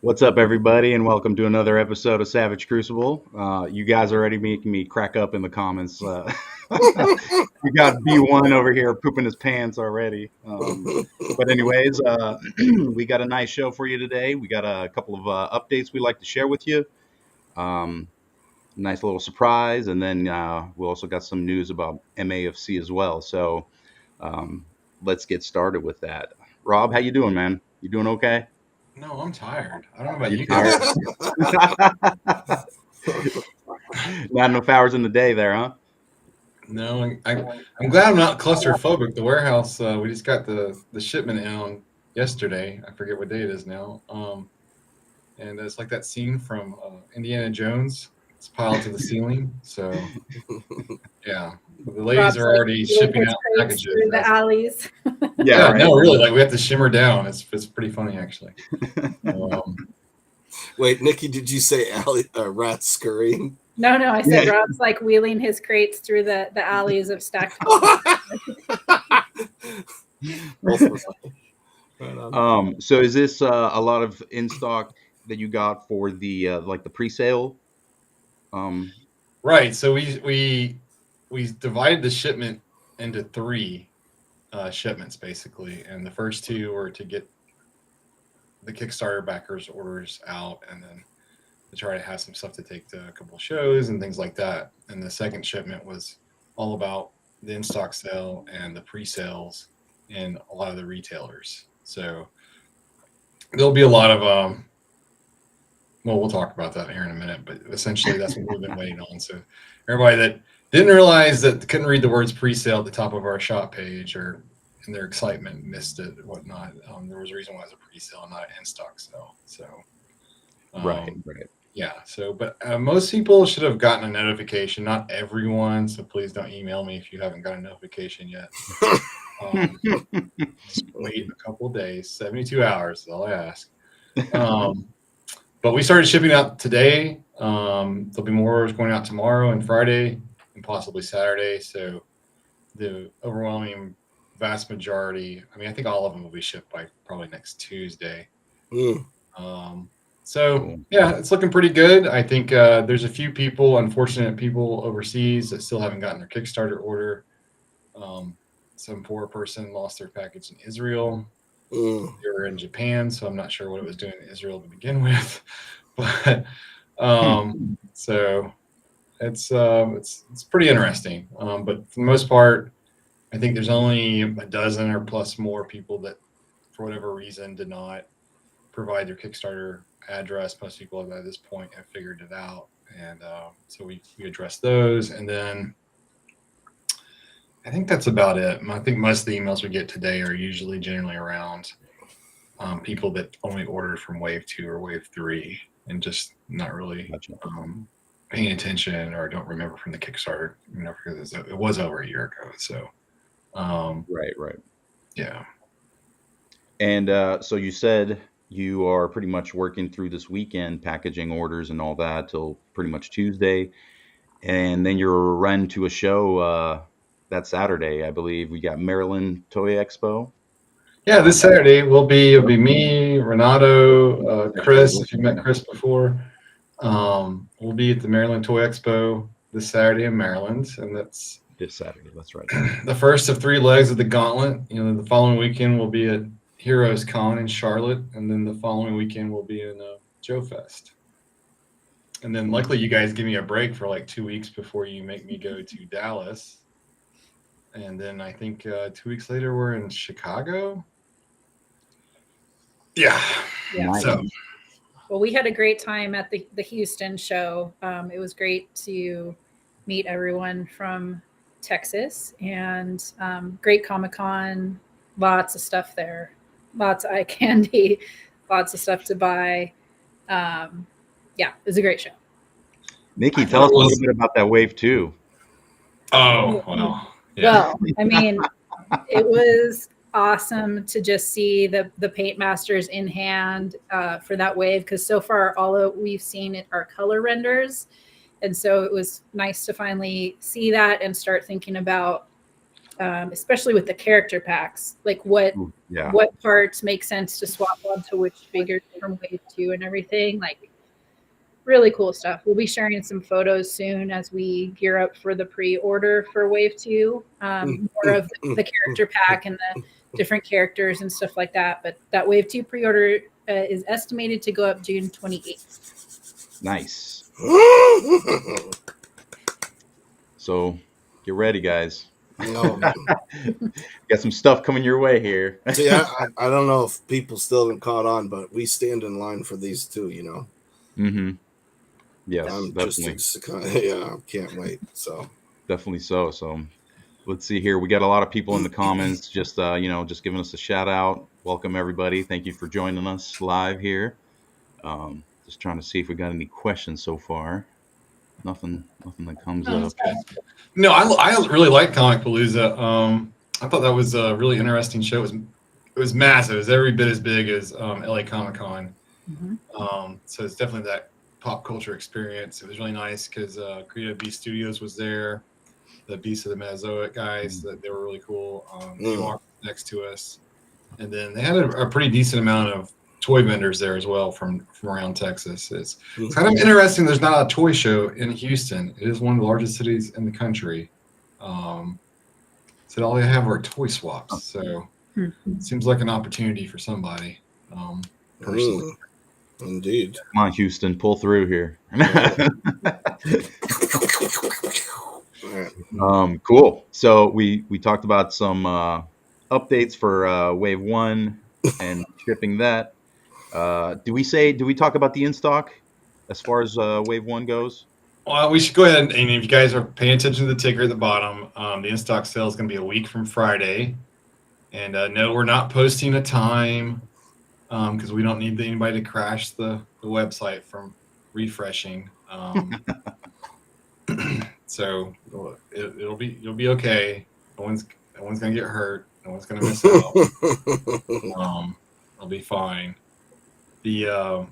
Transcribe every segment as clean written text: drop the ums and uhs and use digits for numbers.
What's up, everybody, and welcome to another episode of Savage Crucible. You guys are already making me crack up in the comments. We got B1 over here pooping his pants already. But anyways, we got a nice show for you today. We got a couple of updates we'd like to share with you. Um, Nice little surprise, and then we also got some news about MAFC as well. So um, let's get started with that. Rob, how you doing, man? You doing okay? No, I'm tired. I don't know about You you tired? guys. Not enough hours in the day there, huh? No, I'm glad I'm not claustrophobic. The warehouse, we just got the shipment in on yesterday. I forget what day it is now. And it's like that scene from Indiana Jones. It's piled to the ceiling. So yeah, the ladies Rob's are like already wheeling shipping his out crates packages. through the alleys. Yeah, Yeah, right. no, really, like we have to shimmer down. It's pretty funny actually. Wait, Nikki, did you say rats scurrying? No, I said Yeah. Rob's like wheeling his crates through the alleys of stacked. So is this a lot of in stock that you got for the like the pre-sale? Right. So we divided the shipment into three shipments basically, and the first two were to get the Kickstarter backers orders out, and then to try to have some stuff to take to a couple of shows and things like that. And the second shipment was all about the in-stock sale and the pre-sales in a lot of the retailers. So there'll be a lot of well, we'll talk about that here in a minute, but essentially that's what we've been waiting on. So everybody that didn't realize that couldn't read the words pre-sale at the top of our shop page, or in their excitement missed it or whatnot, there was a reason why it was a pre-sale, not an in-stock sale. So Right. yeah. So, but most people should have gotten a notification. Not everyone. So please don't email me if you haven't got a notification yet. Just wait a couple of days, 72 hours is all I ask. But we started shipping out today. There'll be more orders going out tomorrow and Friday and possibly Saturday. So the overwhelming vast majority, I mean, I think all of them will be shipped by probably next Tuesday. So Cool. yeah, it's looking pretty good. I think there's a few people, unfortunate people overseas that still haven't gotten their Kickstarter order. Some poor person lost their package in Israel. They were in Japan, so I'm not sure what it was doing in Israel to begin with. But so it's pretty interesting. But for the most part, I think there's only a dozen or plus more people that, for whatever reason, did not provide their Kickstarter address. Most people at this point have figured it out, and so we addressed those, and then I think that's about it. I think most of the emails we get today are usually generally around people that only ordered from Wave 2 or Wave 3 and just not really paying attention or don't remember from the Kickstarter, because it was over a year ago. So Right. yeah. And so you said you are pretty much working through this weekend, packaging orders and all that till pretty much Tuesday, and then you're running to a show that Saturday, I believe. We got Maryland Toy Expo. Yeah, this Saturday it'll be me, Renato, Chris, if you've met Chris before. We'll be at the Maryland Toy Expo this Saturday in Maryland, and that's This Saturday, that's right. the first of three legs of the gauntlet. The following weekend we'll be at Heroes Con in Charlotte, and then the following weekend we'll be in Joe Fest. And then luckily you guys give me a break for like 2 weeks before you make me go to Dallas. And then I think 2 weeks later we're in Chicago. Yeah. Nice. So Well, we had a great time at the Houston show. It was great to meet everyone from Texas, and great Comic-Con, lots of stuff there, lots of eye candy, lots of stuff to buy. Yeah, it was a great show. Nikki, tell us a little bit about that Wave 2. Oh, well. Yeah. Well, I mean, it was awesome to just see the paint masters in hand for that wave, because so far all that we've seen are color renders, and so it was nice to finally see that and start thinking about especially with the character packs, like what parts make sense to swap onto which figures from Wave 2 and everything. Like, really cool stuff. We'll be sharing some photos soon as we gear up for the pre-order for Wave 2. More of the character pack and the different characters and stuff like that. But that Wave 2 pre-order is estimated to go up June 28th. Nice. So get ready, guys. Got some stuff coming your way here. See, I don't know if people still haven't caught on, but we stand in line for these too, you know. Mm-hmm. Yes, I'm definitely. Yeah, I can't wait. So definitely so. So let's see here. We got a lot of people in the comments just just giving us a shout out. Welcome everybody. Thank you for joining us live here. Just trying to see if we got any questions so far. Nothing that comes up. No, I really like Comic Palooza. I thought that was a really interesting show. It was massive. It was every bit as big as LA Comic Con. Mm-hmm. So it's definitely that pop culture experience. It was really nice because Creative Beast Studios was there. The Beast of the Mesozoic guys, that they were really cool. They walked next to us, and then they had a pretty decent amount of toy vendors there as well from around Texas. It's kind of interesting. There's not a toy show in Houston. It is one of the largest cities in the country. So all they have are toy swaps. So it seems like an opportunity for somebody. Personally. Indeed. Come on, Houston, pull through here. Cool. So we talked about some updates for Wave 1 and shipping that. Do we talk about the in-stock as far as Wave 1 goes? Well, we should go ahead and if you guys are paying attention to the ticker at the bottom, the in-stock sale is going to be a week from Friday. And no, we're not posting a time because we don't need anybody to crash the website from refreshing. So you'll be okay. No one's gonna get hurt. No one's gonna miss out. It'll be fine. There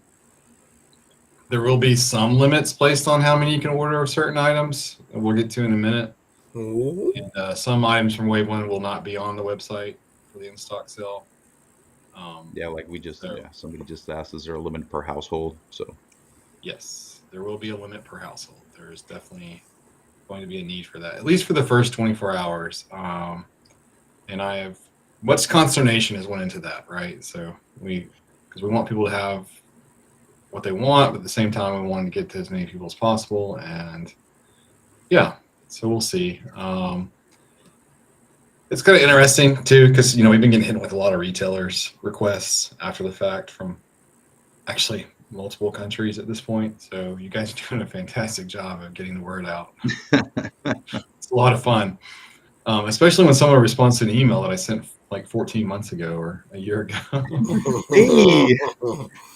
will be some limits placed on how many you can order of certain items. We'll get to in a minute. And some items from Wave 1 will not be on the website for the in-stock sale. Like somebody just asked, is there a limit per household? So yes, there will be a limit per household. There is definitely going to be a need for that, at least for the first 24 hours. And what's consternation has went into that, right? So because we want people to have what they want, but at the same time we want to get to as many people as possible. And yeah, so we'll see. It's kind of interesting too, because we've been getting hit with a lot of retailers' requests after the fact from actually multiple countries at this point. So you guys are doing a fantastic job of getting the word out. It's a lot of fun, especially when someone responds to an email that I sent like 14 months ago or a year ago. Hey,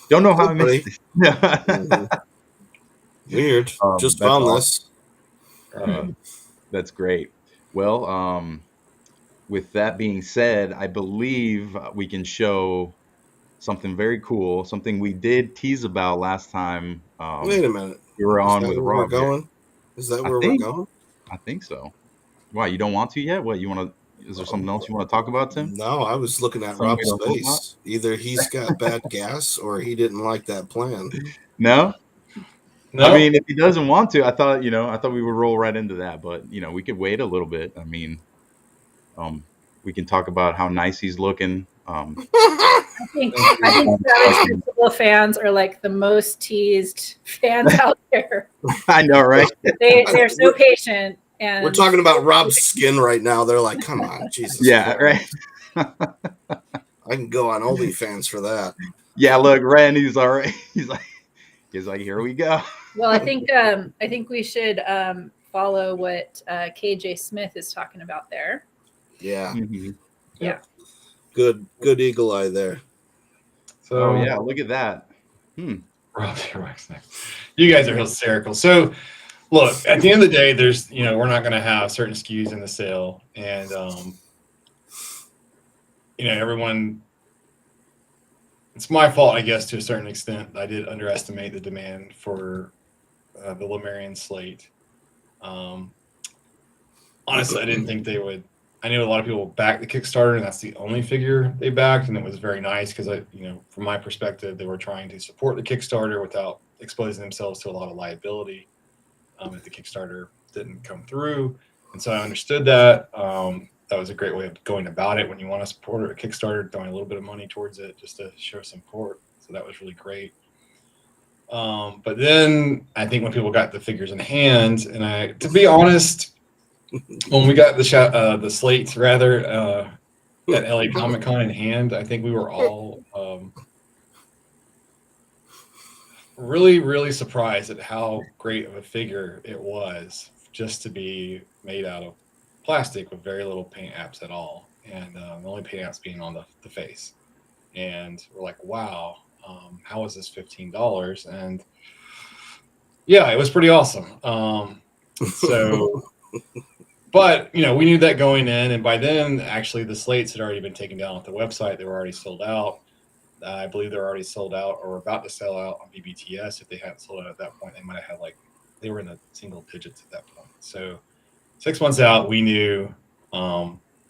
don't know how I missed it. Weird. Just found this. That's great. Well, with that being said, I believe we can show something very cool, something we did tease about last time. Wait a minute. We were on with Rob. Going? Is that where we're going? I think so. Why, you don't want to yet? What, you want to? Is there something else you want to talk about, Tim? No, I was looking at Rob's face. Either he's got bad gas or he didn't like that plan. No. I mean, if he doesn't want to, I thought we would roll right into that, but we could wait a little bit. I mean, we can talk about how nice he's looking. I think Savage Crucible fans are like the most teased fans out there. I know, right? They're so patient. And we're talking about Rob's skin right now. They're like, come on, Jesus. Yeah, right. I can go on OnlyFans for that. Yeah, look, Randy's all right. He's like, here we go. Well, I think we should follow what KJ Smith is talking about there. Yeah. Mm-hmm. Yeah. Good eagle eye there. So yeah, look at that. You guys are hysterical. So look, at the end of the day, there's we're not going to have certain SKUs in the sale, and everyone. It's my fault, I guess, to a certain extent. I did underestimate the demand for the Lemurian slate. Honestly, I didn't think they would. I knew a lot of people backed the Kickstarter, and that's the only figure they backed, and it was very nice because from my perspective, they were trying to support the Kickstarter without exposing themselves to a lot of liability if the Kickstarter didn't come through. And so I understood that. That was a great way of going about it when you want to support a Kickstarter, throwing a little bit of money towards it just to show support. So that was really great. But then I think when people got the figures in hand, and to be honest, when we got the slates rather at LA Comic Con in hand, I think we were all really, really surprised at how great of a figure it was, just to be made out of plastic with very little paint apps at all, and the only paint apps being on the face. And we're like, wow, how is this $15? And yeah, it was pretty awesome. But we knew that going in, and by then, actually, the slates had already been taken down off the website. They were already sold out. I believe they're already sold out or about to sell out on BBTS. If they hadn't sold out at that point, they might have had they were in the single digits at that point. So 6 months out, we knew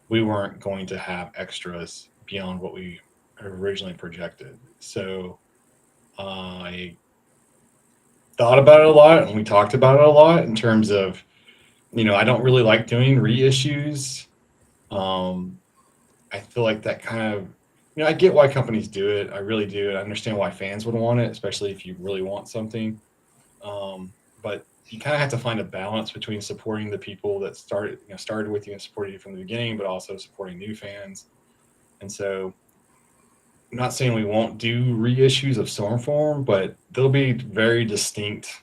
we weren't going to have extras beyond what we originally projected. So I thought about it a lot, and we talked about it a lot in terms of, I don't really like doing reissues. I feel like that kind of, I get why companies do it. I really do. I understand why fans would want it, especially if you really want something. But you kind of have to find a balance between supporting the people that started with you and supported you from the beginning, but also supporting new fans. And so I'm not saying we won't do reissues of Stormform, but there'll be very distinct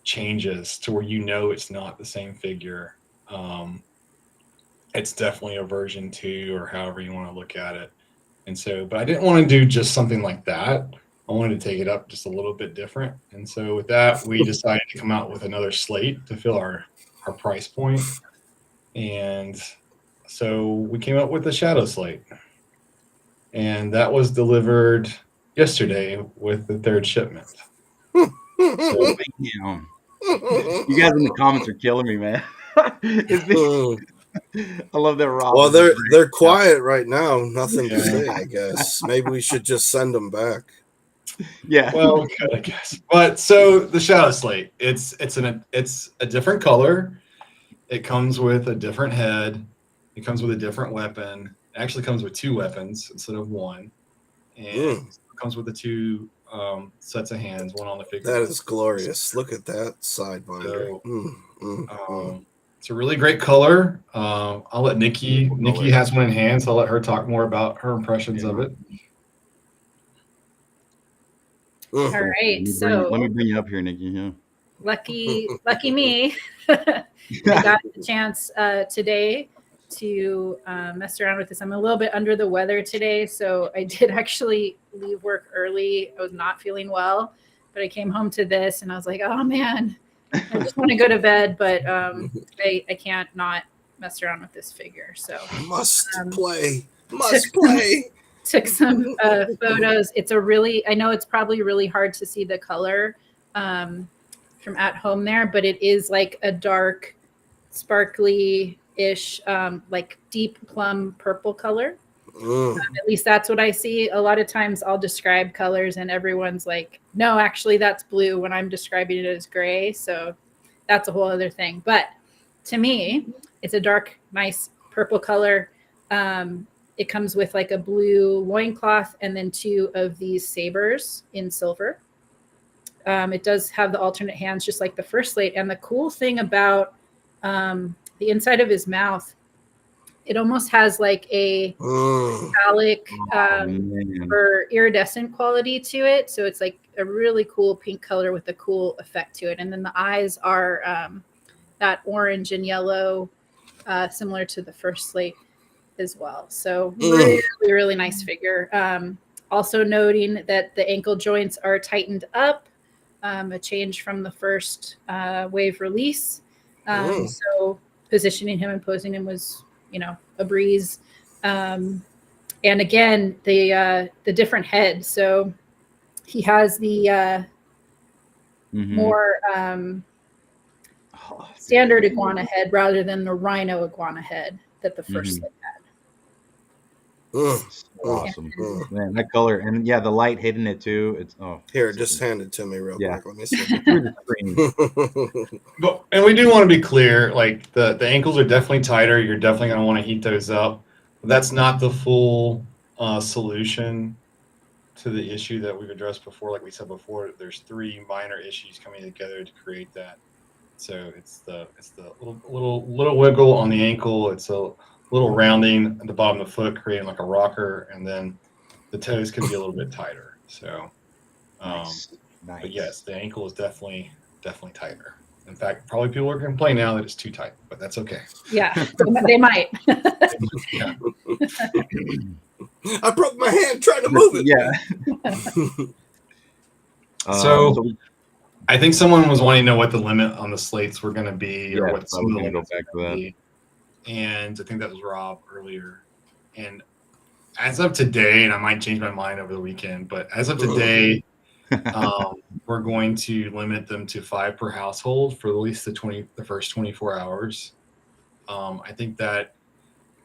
changes to where it's not the same figure. It's definitely a version 2 or however you want to look at it. And so, but I didn't want to do just something like that. I wanted to take it up just a little bit different. And so with that, we decided to come out with another slate to fill our price point. And so we came up with the Shadow Slate. And that was delivered yesterday with the 3rd shipment. So, you guys in the comments are killing me, man. I love that Rob. Well, they're quiet right now. Nothing to say, I guess. Maybe we should just send them back. Yeah. Well, we could, I guess. But so the Shadow Slate, it's a different color. It comes with a different head. It comes with a different weapon. It actually comes with 2 weapons instead of 1. And it comes with the 2 sets of hands, one on the figure. That is glorious. Look at that sidebinder. It's a really great color. I'll let Nikki has one in hand, so I'll let her talk more about her impressions of it. All right, let me bring you up here, Nikki. Yeah. Lucky me. I got the chance today to mess around with this. I'm a little bit under the weather today, so I did actually leave work early. I was not feeling well, but I came home to this and I was like, oh man, I just want to go to bed, but I can't not mess around with this figure. So must play. Took some photos. I know it's probably really hard to see the color from at home there, but it is like a dark, sparkly-ish, like deep plum purple color. At least that's what I see. A lot of times I'll describe colors and everyone's like, no, actually that's blue when I'm describing it as gray. So that's a whole other thing. But to me, it's a dark, nice purple color. It comes with like a blue loincloth and then 2 of these sabers in silver. It does have the alternate hands, just like the first slate. And the cool thing about the inside of his mouth, it almost has like a metallic or iridescent quality to it. So it's like a really cool pink color with a cool effect to it. And then the eyes are that orange and yellow, similar to the first slate as well. So really, really nice figure. Also noting that the ankle joints are tightened up, a change from the first wave release. So positioning him and posing him was, a breeze. And again, the different head. So he has the more standard iguana head rather than the rhino iguana head. that the first Mhm. slate had. So awesome, man. That color, and yeah, the light hitting it too. It's Here, so just good. hand it to me real Yeah. quick. Let me see. Through the screen. And we do want to be clear, like the ankles are definitely tighter. You're definitely going to want to heat those up. But that's not the full solution to the issue that we've addressed before. Like we said before, there's 3 minor issues coming together to create that. So it's the little wiggle on the ankle. It's a little rounding at the bottom of the foot, creating like a rocker, and then the toes can be a little bit tighter. So, Nice. but yes, the ankle is definitely tighter. In fact, probably people are going to complain now that it's too tight, but that's okay. Yeah, they might. Yeah. I broke my hand trying to move it. Yeah. So I think someone was wanting to know what the limit on the slates were going to be, or what some of the going to go limits back to were that. gonna be. And I think that was Rob earlier. And as of today, and I might change my mind over the weekend, but as of today, we're going to limit them to 5 per household for at least the first 24 hours. I think that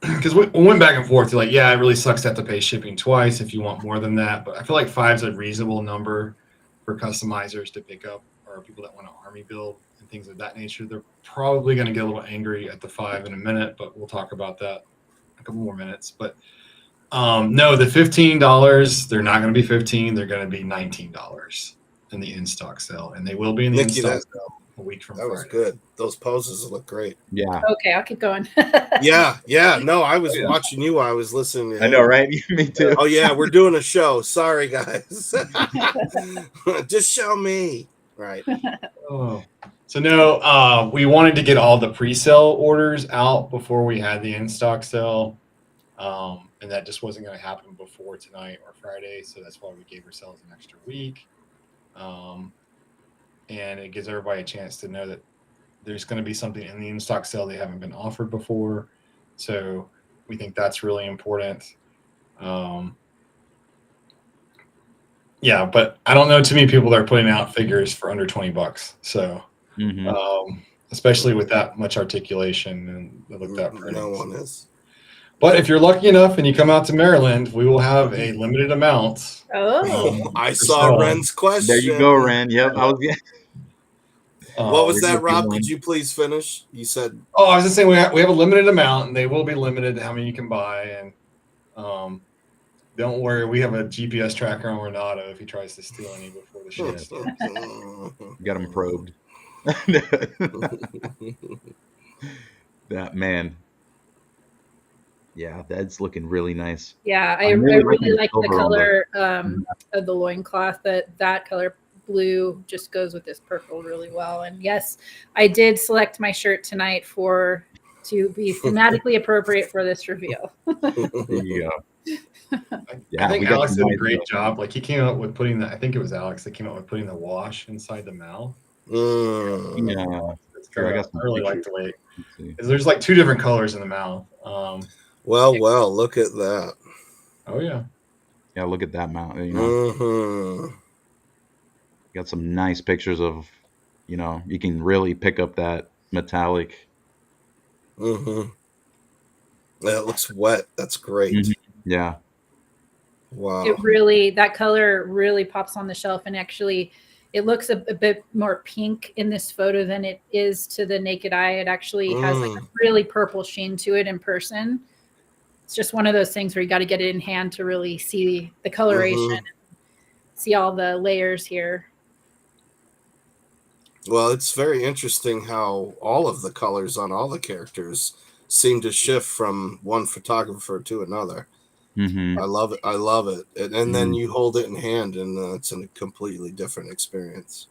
because we went back and forth, like, yeah, it really sucks to have to pay shipping twice if you want more than that. But I feel like 5 is a reasonable number for customizers to pick up, or people that want to army build and things of that nature. They're probably going to get a little angry at the 5 in a minute, but we'll talk about that in a couple more minutes. But no, the $15, they're not going to be 15. They're going to be $19 in the in-stock sale, and they will be in the Nikki, in-stock sale a week from That was Friday. good. Those poses look great. Yeah. Okay, I'll keep going. Yeah. No, I was watching you. I was listening to I know, right? Me too. Oh yeah, we're doing a show. Sorry, guys. Just show me. Right. Oh. So no, we wanted to get all the pre-sale orders out before we had the in-stock sale, and that just wasn't going to happen before tonight or Friday. So that's why we gave ourselves an extra week, and it gives everybody a chance to know that there's going to be something in the in-stock sale they haven't been offered before. So we think that's really important. Yeah, but I don't know too many people that are putting out figures for under $20. So, especially with that much articulation and look that pretty. No one is. But if you're lucky enough and you come out to Maryland, we will have a limited amount. Oh, I saw Ren's question. There you go, Ren. Yep, I was. What was that, Rob? Could you please finish? You said. Oh, I was just saying we have a limited amount, and they will be limited to how many you can buy. And don't worry, we have a GPS tracker on Renato if he tries to steal any before the show starts. Got him probed. That man. Yeah, that's looking really nice. Yeah, I really like the color of the loincloth. That color blue just goes with this purple really well. And yes, I did select my shirt tonight to be thematically appropriate for this reveal. There you go. I think Alex did a great job. Like he came up with putting I think it was Alex that came up with putting the wash inside the mouth. Yeah. I really like the way there's like 2 different colors in the mouth. Well, look at that. Oh yeah. Yeah, look at that mouth. You know, got some nice pictures of, you can really pick up that metallic. That looks wet. That's great. Yeah. Wow. That color really pops on the shelf, and actually it looks a bit more pink in this photo than it is to the naked eye. It actually has like a really purple sheen to it in person. It's just one of those things where you got to get it in hand to really see the coloration and see all the layers here. Well, it's very interesting how all of the colors on all the characters seem to shift from one photographer to another. I love it. And then you hold it in hand, and it's a completely different experience.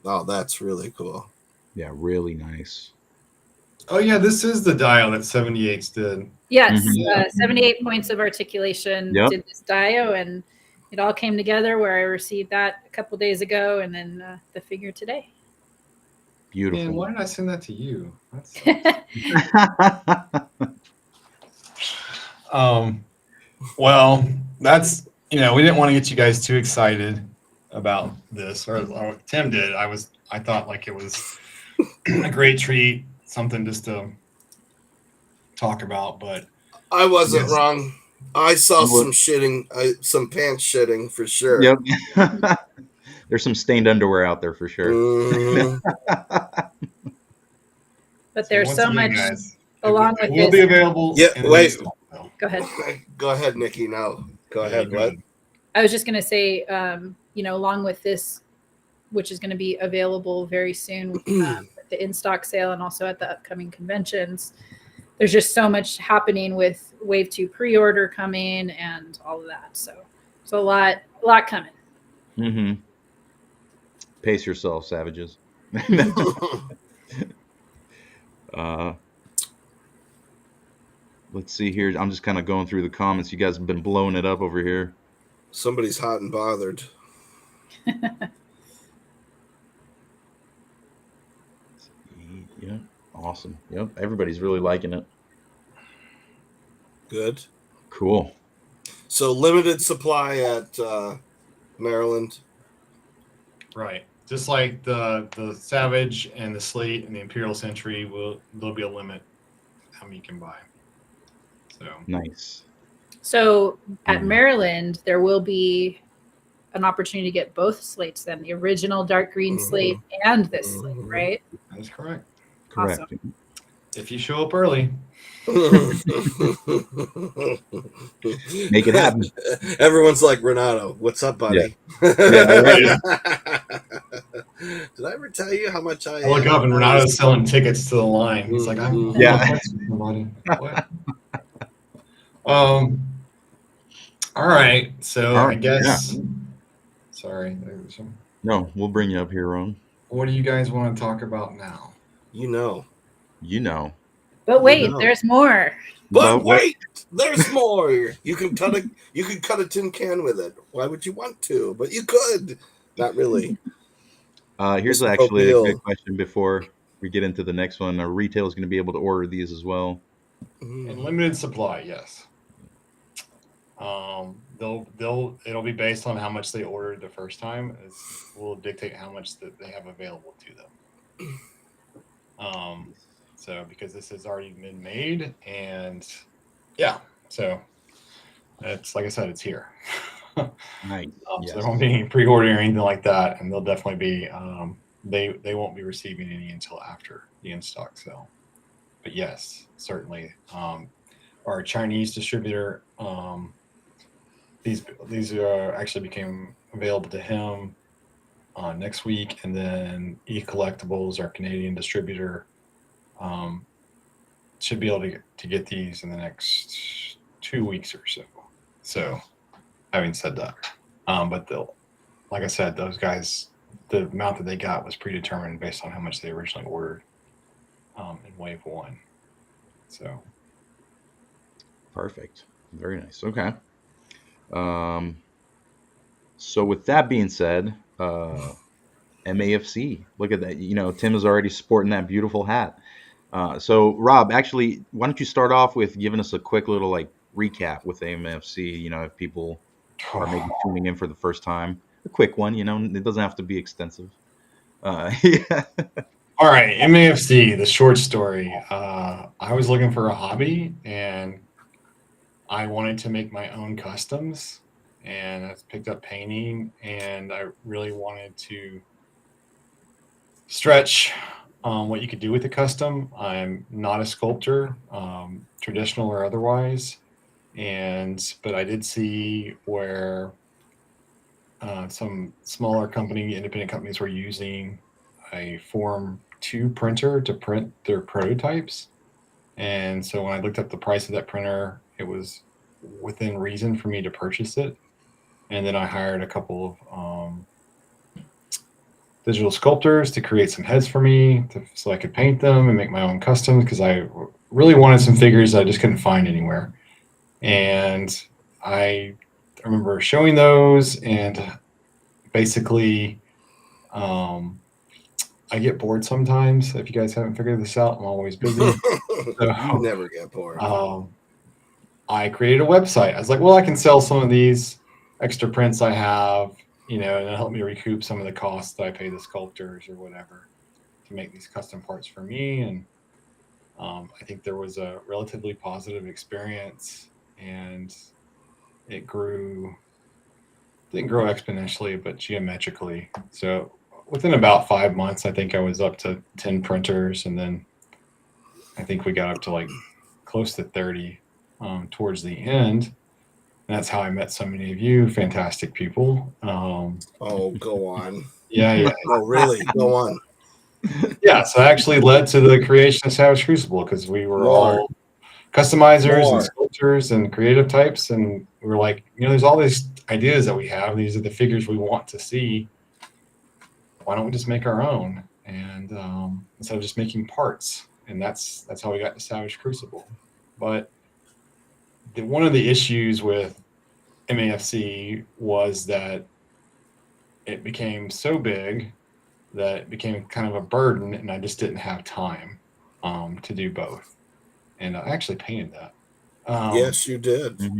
Oh, that's really cool. Yeah, really nice. Oh yeah, this is the dial that 78s did. Yes, 78 points of articulation did this dio, and it all came together where I received that a couple days ago, and then the figure today. Beautiful. Man, why did I send that to you? Well, that's we didn't want to get you guys too excited about this, or Tim did. I thought like it was a great treat. something just to talk about. But I wasn't yes. wrong. I saw You some shitting, some pants shitting for sure. Yep. There's some stained underwear out there for sure. Mhm. But there's once so again, much guys, along it with will be this. available. Yeah, in the wait. next while. Go ahead. Go ahead, Nikki. No, go Yeah, ahead. go What? ahead. I was just going to say, along with this, which is going to be available very soon with the in-stock sale and also at the upcoming conventions, there's just so much happening with Wave 2 pre-order coming and all of that. So it's a lot coming. Mm-hmm. Pace yourself, savages. Let's see here. I'm just kind of going through the comments. You guys have been blowing it up over here. Somebody's hot and bothered. Yeah, awesome. Yep, everybody's really liking it. Good. Cool. So limited supply at Maryland. Right. Just like the Savage and the Slate and the Imperial Century, there'll be a limit how many you can buy. So Nice. So at Maryland, there will be an opportunity to get both slates then, the original dark green slate and this slate, right? that is correct. Correct. Awesome. If you show up early. Make it happen. Everyone's like, Renato, what's up, buddy? Yeah, right. Did I ever tell you how much I look up and Renato's selling tickets to the line. He's like, I'm Yeah. somebody. What? All right. So All right, I guess sorry. There's some... No, we'll bring you up here, Ron. What do you guys want to talk about now? You know. But wait, there's more. But wait, there's more. You can cut a tin can with it. Why would you want to? But you could. Not really. Here's Mr. actually a Popeil. good question before we get into the next one. Retail is going to be able to order these as well. In limited supply, yes. It'll be based on how much they ordered the first time. Will dictate how much that they have available to them. So because this has already been made, and yeah, so it's like I said, it's here. Nice. So there won't be any pre-ordering or anything like that, and they'll definitely be. They won't be receiving any until after the in-stock sale. But yes, certainly, our Chinese distributor. These are actually became available to him next week, and then eCollectibles, our Canadian distributor, should be able to get these in the next 2 weeks or so. So, having said that, but like I said, those guys, the amount that they got was predetermined based on how much they originally ordered in Wave 1. So, Perfect. Very nice. Okay. So with that being said, MAFC. Look at that. Tim is already sporting that beautiful hat. So Rob, actually, why don't you start off with giving us a quick little recap with MAFC? If people are maybe tuning in for the first time, a quick one. It doesn't have to be extensive. Yeah. All right, MAFC, the short story. I was looking for a hobby, and I wanted to make my own customs, and I picked up painting, and I really wanted to stretch what you could do with a custom. I'm not a sculptor, traditional or otherwise, but I did see where some smaller independent companies were using a Form 2 printer to print their prototypes. And so when I looked up the price of that printer, it was within reason for me to purchase it. And then I hired a couple of digital sculptors to create some heads for me so I could paint them and make my own customs, because I really wanted some figures that I just couldn't find anywhere. And I remember showing those, and basically I get bored sometimes. If you guys haven't figured this out, I'm always busy. You never get bored. I created a website. I was like, well, I can sell some of these extra prints I have, and it'll help me recoup some of the costs that I pay the sculptors or whatever to make these custom parts for me. And I think there was a relatively positive experience, and it didn't grow exponentially, but geometrically. So within about 5 months, I think I was up to 10 printers, and then I think we got up to like close to 30 towards the end. And that's how I met so many of you, fantastic people. Oh, go on. Yeah. Oh, really? Go on. Yeah, so it actually led to the creation of Savage Crucible, because we were all customizers and sculptors and creative types, and we were like, there's all these ideas that we have. These are the figures we want to see. Why don't we just make our own? And instead of just making parts, and that's how we got to Savage Crucible. But one of the issues with MAFC was that it became so big that it became kind of a burden, and I just didn't have time to do both. And I actually painted that. Yes, you did. That's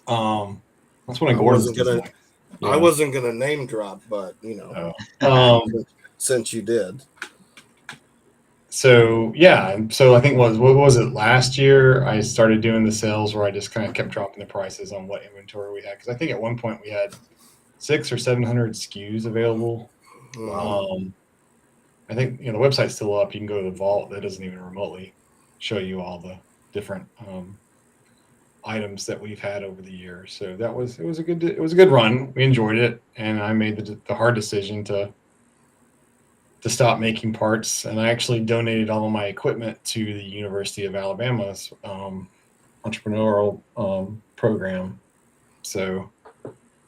one of Gordon's designs. I wasn't gonna name drop, but since you did. So yeah, so I think what was it, last year I started doing the sales where I just kind of kept dropping the prices on what inventory we had, because I think at one point we had 600 or 700 SKUs available. Wow. I think the website's still up. You can go to the vault. That doesn't even remotely show you all the different items that we've had over the years. So it was a good run. We enjoyed it, and I made the hard decision to stop making parts, and I actually donated all of my equipment to the University of Alabama's entrepreneurial program. So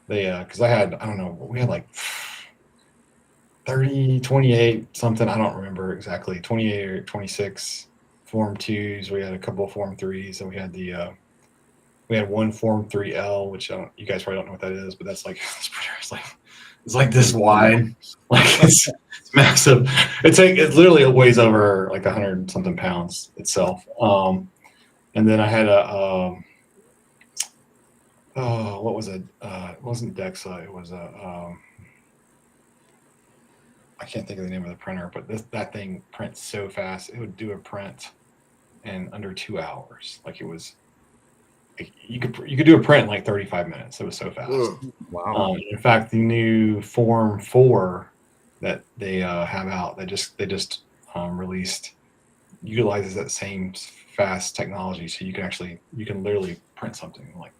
they because I don't know, we had like 30, 28 something, I don't remember exactly, 28 or 26 Form 2s. We had a couple of Form 3s, and we had we had one Form 3L, which you guys probably don't know what that is, but that's like this printer is like, it's like this wide, like it's massive. It literally weighs over like 100 something pounds itself. And then I had what was it? It wasn't Dexa. It was I can't think of the name of the printer, but that thing prints so fast. It would do a print in under 2 hours. Like it was, you could do a print in like 35 minutes. It was so fast. Wow. In fact, the new Form 4 that they have out, they just released, utilizes that same fast technology. So you can literally print something in like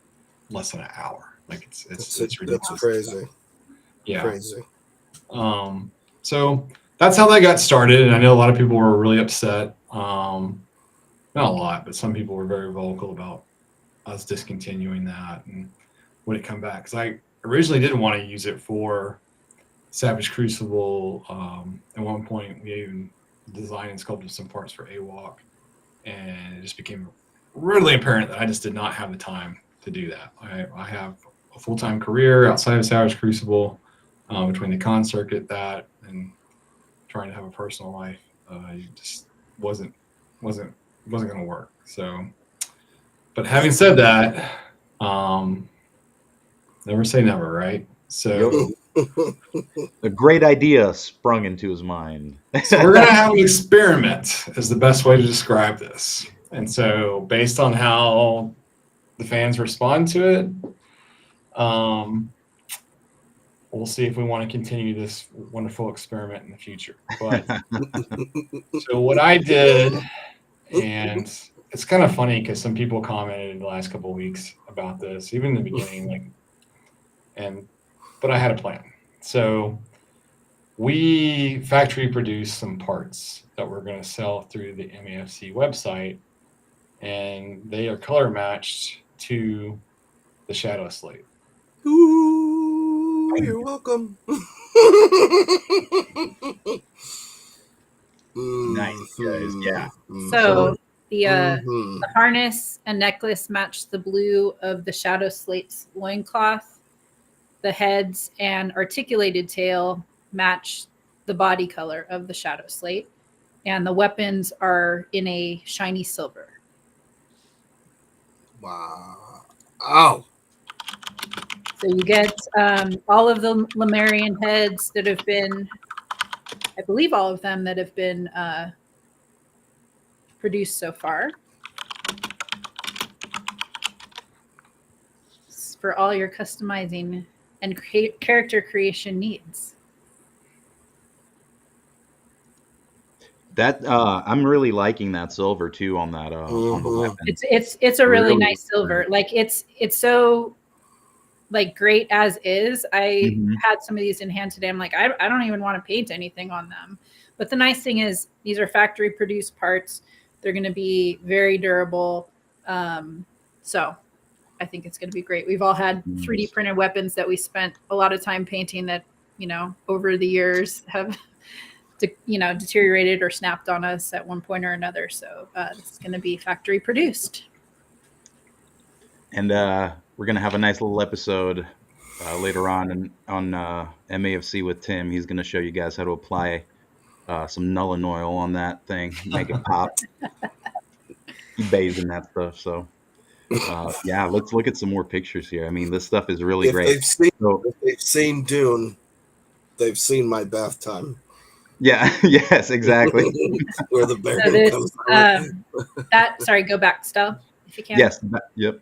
less than an hour. Like it's ridiculous. That's crazy. Yeah. Crazy. So that's how that got started, and I know a lot of people were really upset. Not a lot, but some people were very vocal about us discontinuing that and when it come back. Because I originally didn't want to use it for Savage Crucible. At one point, we even designed and sculpted some parts for AWalk, and it just became really apparent that I just did not have the time to do that. I have a full-time career outside of Savage Crucible, between the con circuit, that, and trying to have a personal life. It just wasn't going to work. So, but having said that, never say never, right? So a great idea sprung into his mind. So we're going to have an experiment, is the best way to describe this. And so based on how the fans respond to it, we'll see if we want to continue this wonderful experiment in the future. But so what I did, and it's kind of funny because some people commented in the last couple of weeks about this, even in the beginning, but I had a plan. So we factory produced some parts that we're going to sell through the MAFC website, and they are color matched to the Shadow Slate. Ooh, you're welcome. Nice, guys. Yeah. So the harness and necklace match the blue of the Shadow Slate's loincloth. The heads and articulated tail match the body color of the Shadow Slate. And the weapons are in a shiny silver. Wow. Ow. So you get all of the Lemurian heads that have been, I believe all of them that have been produced so far. For all your customizing and character creation needs. That I'm really liking that silver too on that on the weapon. It's a really nice silver. Like it's so like great as is. I had some of these in hand today. I'm like, I don't even want to paint anything on them. But the nice thing is these are factory produced parts. They're going to be very durable. So I think it's going to be great. We've all had 3D printed weapons that we spent a lot of time painting that, you know, over the years have, deteriorated or snapped on us at one point or another. So this is going to be factory produced. And we're going to have a nice little episode later on MAFC with Tim. He's going to show you guys how to apply some Nuln oil on that thing, make it pop. He bathes in that stuff, so. Yeah, let's look at some more pictures here. I mean, this stuff is really great. If they've seen Dune, they've seen my bath time. Yeah, yes, exactly. Where the bear comes out. Sorry, go back, Stella, if you can. Yes, yep.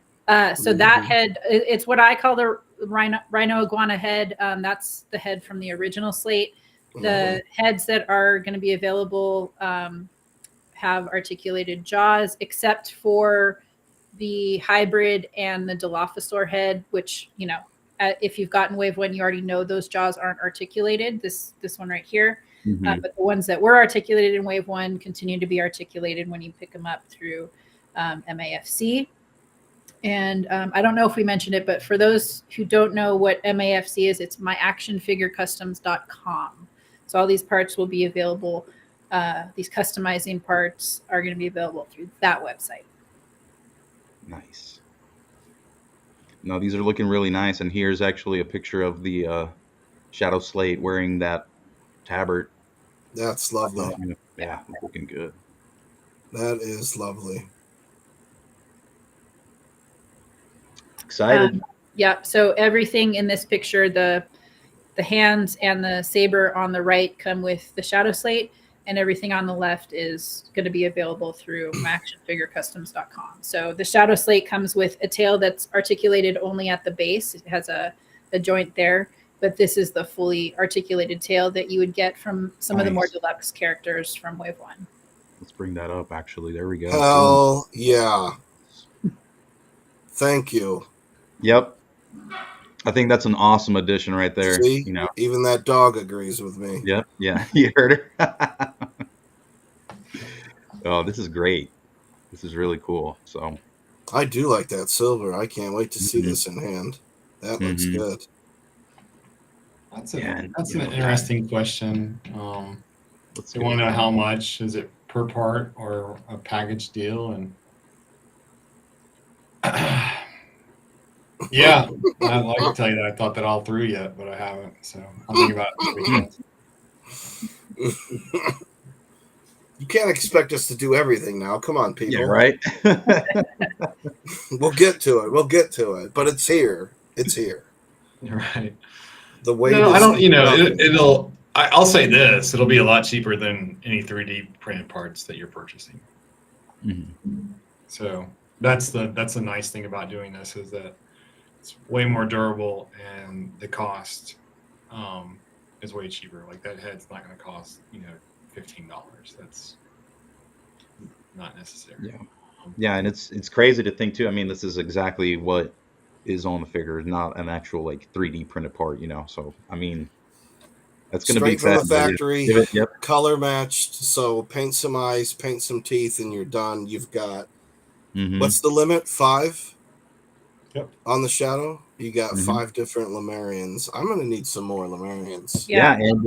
So that head, it's what I call the rhino iguana head. That's the head from the original slate. The heads that are going to be available have articulated jaws, except for the hybrid and the Dilophosaur head, which, you know, if you've gotten Wave 1, you already know those jaws aren't articulated. This one right here. But the ones that were articulated in Wave 1 continue to be articulated when you pick them up through MAFC. And I don't know if we mentioned it, but for those who don't know what MAFC is, it's myactionfigurecustoms.com. So all these parts will be available. These customizing parts are going to be available through that website. Nice. No, these are looking really nice. And here's actually a picture of the Shadow Slate wearing that tabard. That's lovely. Yeah, looking good. That is lovely. Excited. Yeah. So everything in this picture, the hands and the saber on the right come with the Shadow Slate, and everything on the left is going to be available through myactionfigurecustoms.com. So the Shadow Slate comes with a tail that's articulated only at the base. It has a joint there, but this is the fully articulated tail that you would get from some of the more deluxe characters from Wave 1. Let's bring that up, actually. There we go. Hell yeah. Thank you. Yep. I think that's an awesome addition right there. See, you know, even that dog agrees with me. Yep. Yeah. You heard her. Oh, this is great. This is really cool. So I do like that silver. I can't wait to see this in hand. That looks good. That's an interesting question. You want to know how much? Is it per part or a package deal? And yeah, I'd like to tell you that I thought that all through yet, but I haven't. So I'll think about it. You can't expect us to do everything now. Come on, people. Yeah, right. We'll get to it. We'll get to it. But it's here. It's here. Right. The way I don't. You know, I'll say this: it'll be a lot cheaper than any 3D printed parts that you're purchasing. So that's the nice thing about doing this is that it's way more durable and the cost is way cheaper. Like that head's not going to cost $15. That's not necessary. Yeah, and it's crazy to think too. I mean, this is exactly what is on the figure, not an actual like 3D printed part. So I mean, that's going to be straight from the factory, color matched. So paint some eyes, paint some teeth, and you're done. You've got what's the limit? 5. Yep. On the Shadow, you got 5 different Lemurians. I'm going to need some more Lemurians. Yeah, and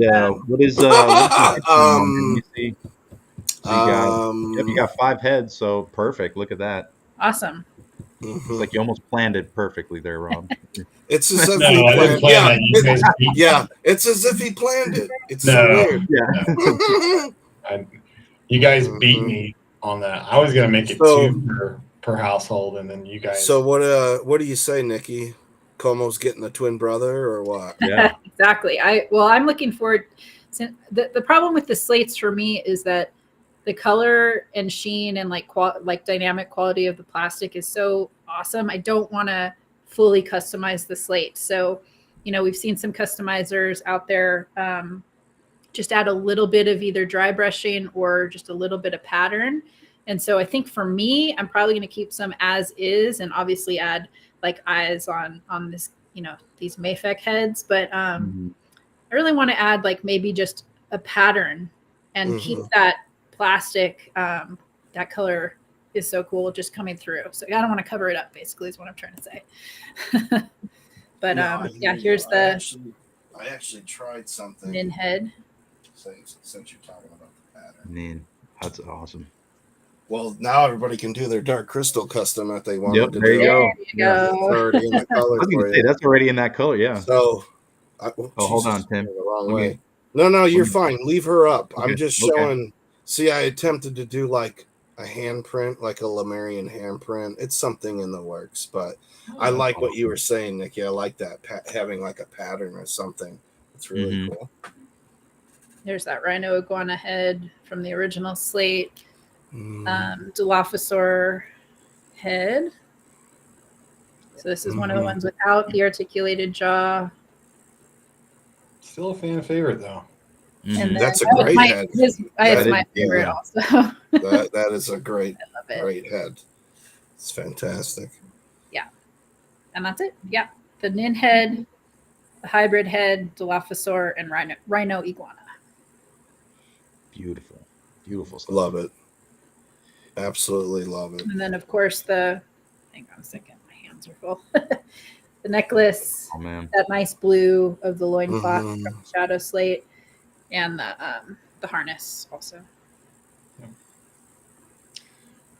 what is you see? So you got 5 heads, so perfect. Look at that. Awesome. It's like you almost planned it perfectly there, Rob. It's as if he planned it's as if he planned it. It's so weird. Yeah. You guys beat me on that. I was going to make it 2 per household, and then you guys. So what do you say, Nikki? Como's getting a twin brother, or what? Yeah, exactly. I'm looking forward. The problem with the slates for me is that the color and sheen and like dynamic quality of the plastic is so awesome. I don't want to fully customize the slate. So, we've seen some customizers out there just add a little bit of either dry brushing or just a little bit of pattern. And so I think for me, I'm probably going to keep some as is and obviously add like eyes on this, these MAFC heads. But I really want to add like maybe just a pattern and keep that plastic. That color is so cool just coming through. So I don't want to cover it up, basically, is what I'm trying to say. But here's I actually tried something. Nin head. Since you're talking about the pattern. Nin. That's awesome. Well, now everybody can do their dark crystal custom if they want. Yep, there you go. It's already in the color. I was going to say, that's already in that color, yeah. So, hold on, Tim. The wrong way. No, you're fine. Leave her up. Okay. I'm just showing. See, I attempted to do like a handprint, like a Lemurian handprint. It's something in the works, but I like what you were saying, Nikki. I like that having like a pattern or something. It's really cool. There's that rhino iguana head from the original slate. Dilophosaur head. So this is one of the ones without the articulated jaw. Still a fan favorite though. And that's a great head. It's my favorite also. that is a great head. It's fantastic. Yeah. And that's it. Yeah. The Nin head, the hybrid head, Dilophosaur, and rhino iguana. Beautiful stuff. Love it. Absolutely love it. And then, of course, hang on a second, my hands are full. The necklace, that nice blue of the loincloth from Shadow Slate, and the harness also.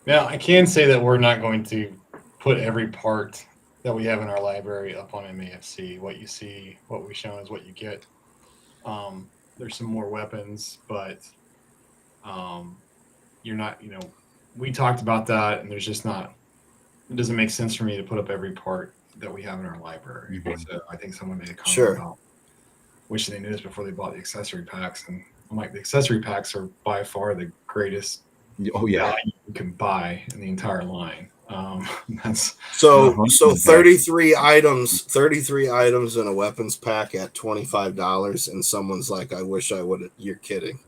Now, I can say that we're not going to put every part that we have in our library up on MAFC. What you see, what we've shown is what you get. There's some more weapons, but you're not, we talked about that, and there's just not, it doesn't make sense for me to put up every part that we have in our library. So I think someone made a comment about wishing they knew this before they bought the accessory packs. And I'm like, the accessory packs are by far the greatest you can buy in the entire line. That's so 33 items in a weapons pack at $25, and someone's like, I wish I would. You're kidding.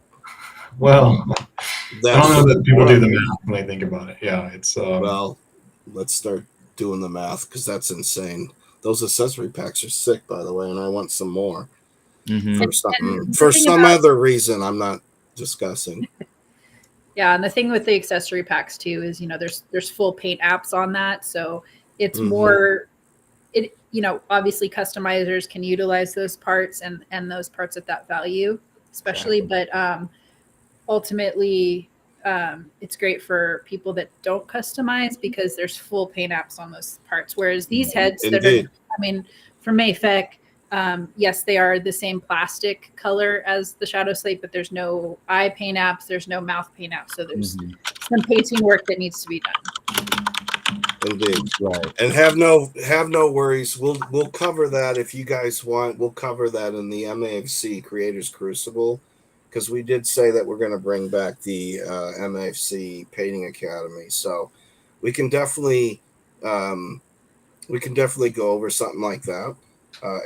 Well, I don't know that people do the math when they think about it. Yeah, it's well, let's start doing the math because that's insane. Those accessory packs are sick, by the way, and I want some more. For some other reason I'm not discussing. Yeah, and the thing with the accessory packs too is, there's full paint apps on that, so it's more. Obviously customizers can utilize those parts and those parts at that value, especially, but ultimately, it's great for people that don't customize because there's full paint apps on those parts. Whereas these heads for MAFC, yes, they are the same plastic color as the Shadow Slate, but there's no eye paint apps, there's no mouth paint apps, so there's some painting work that needs to be done. Indeed, right. And have no worries. We'll cover that if you guys want. We'll cover that in the MAFC Creators Crucible. Because we did say that we're going to bring back the MAFC Painting Academy, so we can definitely go over something like that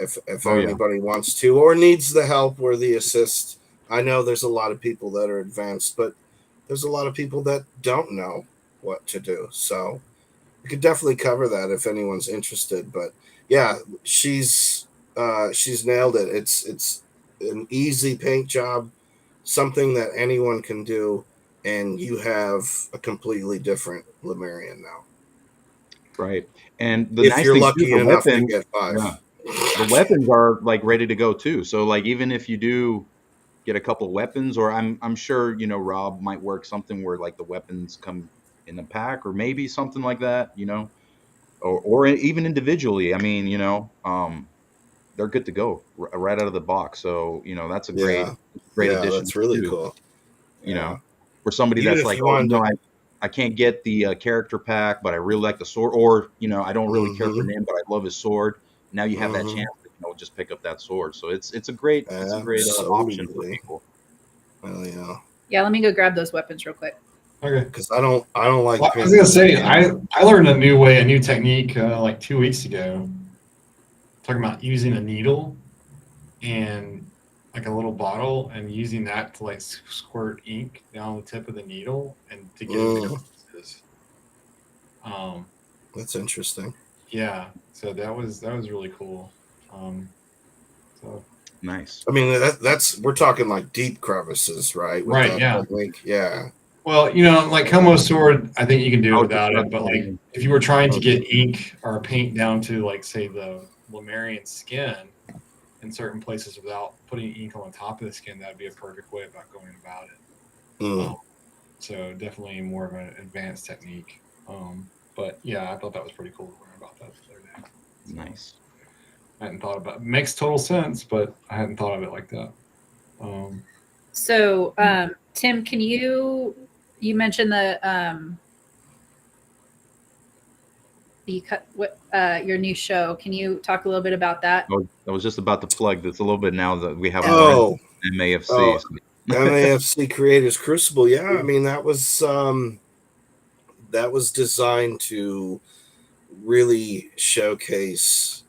if anybody wants to or needs the help or the assist. I know there's a lot of people that are advanced, but there's a lot of people that don't know what to do. So we could definitely cover that if anyone's interested. But yeah, she's nailed it. It's an easy paint job. Something that anyone can do, and you have a completely different Lemurian now. Right. And the if nice you're thing lucky too, enough to get 5. The weapons are like ready to go too. So like even if you do get a couple of weapons, or I'm sure Rob might work something where like the weapons come in the pack, or maybe something like that, or even individually. I mean, they're good to go right out of the box. So, that's a great addition. That's really cool. For somebody Even that's like, I can't get the character pack, but I really like the sword, or, I don't really care for Nin, but I love his sword. Now you have that chance to, just pick up that sword. So it's a great option for people. Well, yeah. Yeah, let me go grab those weapons real quick. Okay. Because I don't like. Well, I was gonna say I learned a new technique like 2 weeks ago. Talking about using a needle and like a little bottle and using that to like squirt ink down the tip of the needle and to get it bigger pieces. That's interesting. Yeah, so that was really cool. So Nice. I mean, that's we're talking like deep crevices, right? With right, that yeah. technique. Yeah. Well, like Homo's sword, I think you can do it without just it. But about like, to- if you were trying to get ink or paint down to like, say, the Lemurian skin in certain places without putting ink on the top of the skin, that'd be a perfect way about going about it. So definitely more of an advanced technique. But yeah, I thought that was pretty cool to learn about that the other day. So, Nice. I hadn't thought about it. Makes total sense, but I hadn't thought of it like that. So, Tim, can you mentioned your new show? Can you talk a little bit about that? I was just about to plug this a little bit now that we have MAFC. MAFC Creators Crucible. Yeah, I mean that was designed to really showcase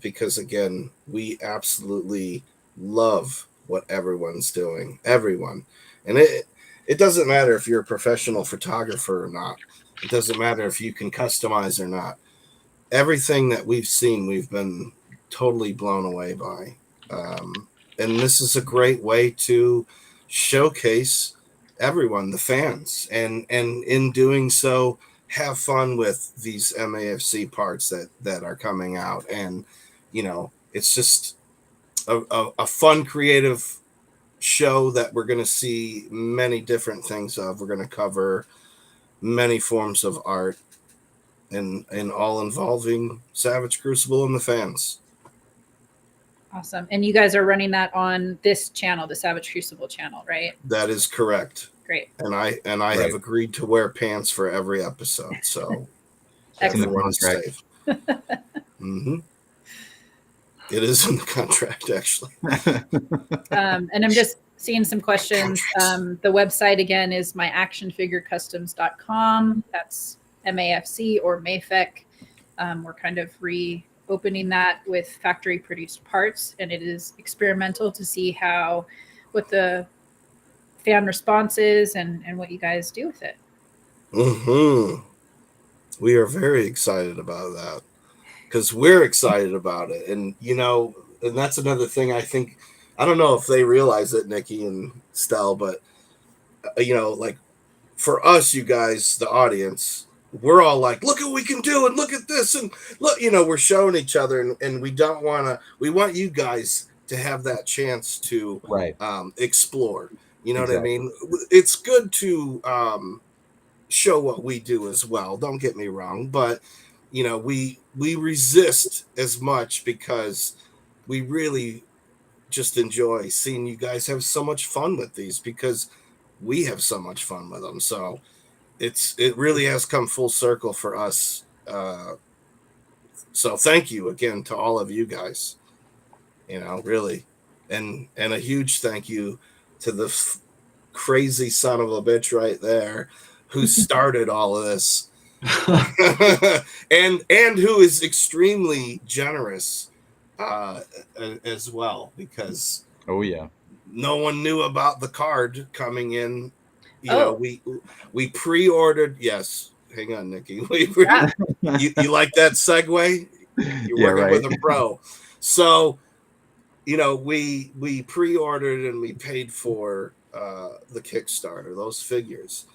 because again, we absolutely love what everyone's doing. Everyone, and it doesn't matter if you're a professional photographer or not. It doesn't matter if you can customize or not. Everything that we've seen, we've been totally blown away by. And this is a great way to showcase everyone, the fans, and in doing so, have fun with these MAFC parts that are coming out. And it's just a fun, creative show that we're going to see many different things of. We're going to cover many forms of art and all involving Savage Crucible and the fans. Awesome. And you guys are running that on this channel, the Savage Crucible channel, right? That is correct. Great. And I have agreed to wear pants for every episode, so everyone is safe. It is in the contract, actually. And I'm just seeing some questions. The website again is myactionfigurecustoms.com. That's MAFC or MAFEC. We're kind of reopening that with factory produced parts, and it is experimental to see what the fan response is and what you guys do with it. We are very excited about that because we're excited about it. And and that's another thing. I think, I don't know if they realize it, Nikki and Stell, but like for us, you guys, the audience, we're all like, look at what we can do and look at this and look, we're showing each other, and we want you guys to have that chance to explore. You know what I mean? It's good to show what we do as well. Don't get me wrong, but we resist as much because we really just enjoy seeing you guys have so much fun with these, because we have so much fun with them. So it really has come full circle for us. So thank you again to all of you guys, really. And a huge thank you to the crazy son of a bitch right there who started all of this and who is extremely generous as well, because no one knew about the card coming in. We pre-ordered. Yes, hang on, Nikki. You like that segue? You're working with a pro. So we pre-ordered and we paid for the Kickstarter, those figures.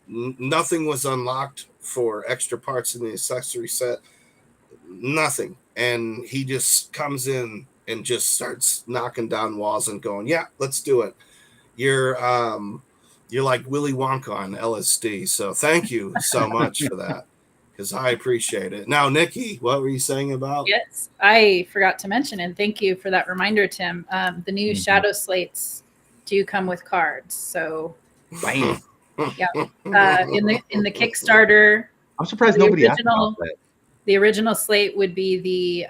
Nothing was unlocked for extra parts in the accessory set. Nothing. And he just comes in and just starts knocking down walls and going, yeah, let's do it. You're like Willy Wonka on LSD. So thank you so much for that, because I appreciate it. Now, Nikki, what were you saying about? Yes, I forgot to mention, and thank you for that reminder, Tim. The new Shadow Slates do come with cards. So, yeah, in the Kickstarter, I'm surprised nobody asked about that. The original slate would be the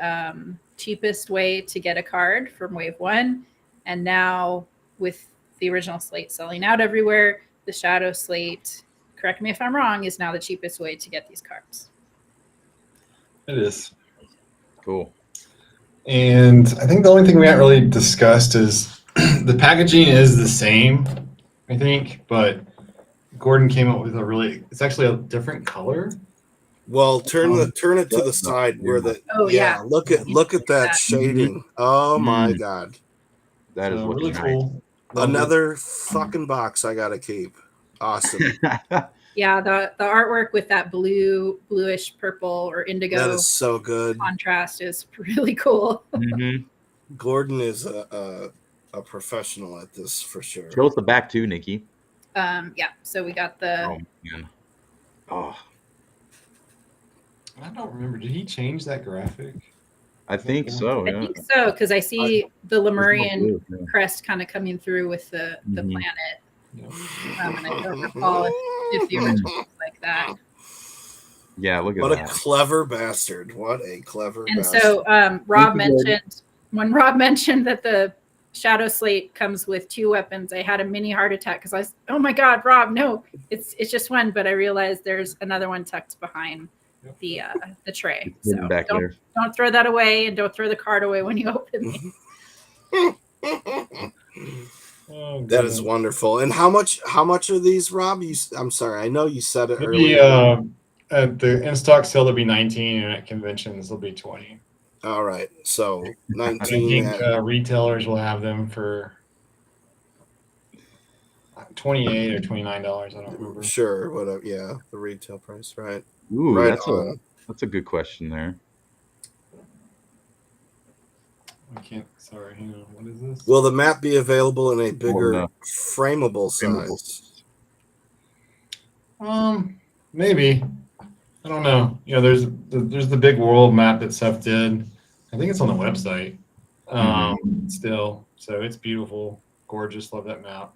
cheapest way to get a card from Wave 1, and now with the original Slate selling out everywhere, the Shadow Slate, correct me if I'm wrong, is now the cheapest way to get these cards. It is. Cool. And I think the only thing we haven't really discussed is the packaging is the same, I think, but Gordon came up with it's actually a different color. Well, turn it to the side where look at that shading. Oh my God. That is really cool. Another fucking box I gotta keep. Awesome. Yeah, the artwork with that bluish purple or indigo that is so good. Contrast is really cool. Gordon is a professional at this for sure. Show us the back too, Nikki. Yeah, so we got the I don't remember. Did he change that graphic? I think so. I think so, because I see the Lemurian crest kind of coming through with the planet. And I don't recall if the original was like that. Yeah, look at that. What a clever bastard. What a clever bastard. And so Rob mentioned that the Shadow Slate comes with 2 weapons, I had a mini heart attack because I was, oh my God, Rob, no, it's just one, but I realized there's another one tucked behind the tray. So don't throw that away, and don't throw the card away when you open it. That is wonderful. And how much are these, Rob? I'm sorry, I know you said it earlier. At the in-stock sale, there'll be 19, and at conventions, there'll be 20. All right, so 19. I think retailers will have them for $28 or $29. I don't remember. Sure, whatever. Yeah, the retail price, right? Ooh, right. That's a good question there. I can't. Sorry, hang on. What is this? Will the map be available in a bigger, frameable size? Maybe. I don't know. There's the big world map that Seth did. I think it's on the website. Still, so it's beautiful, gorgeous. Love that map.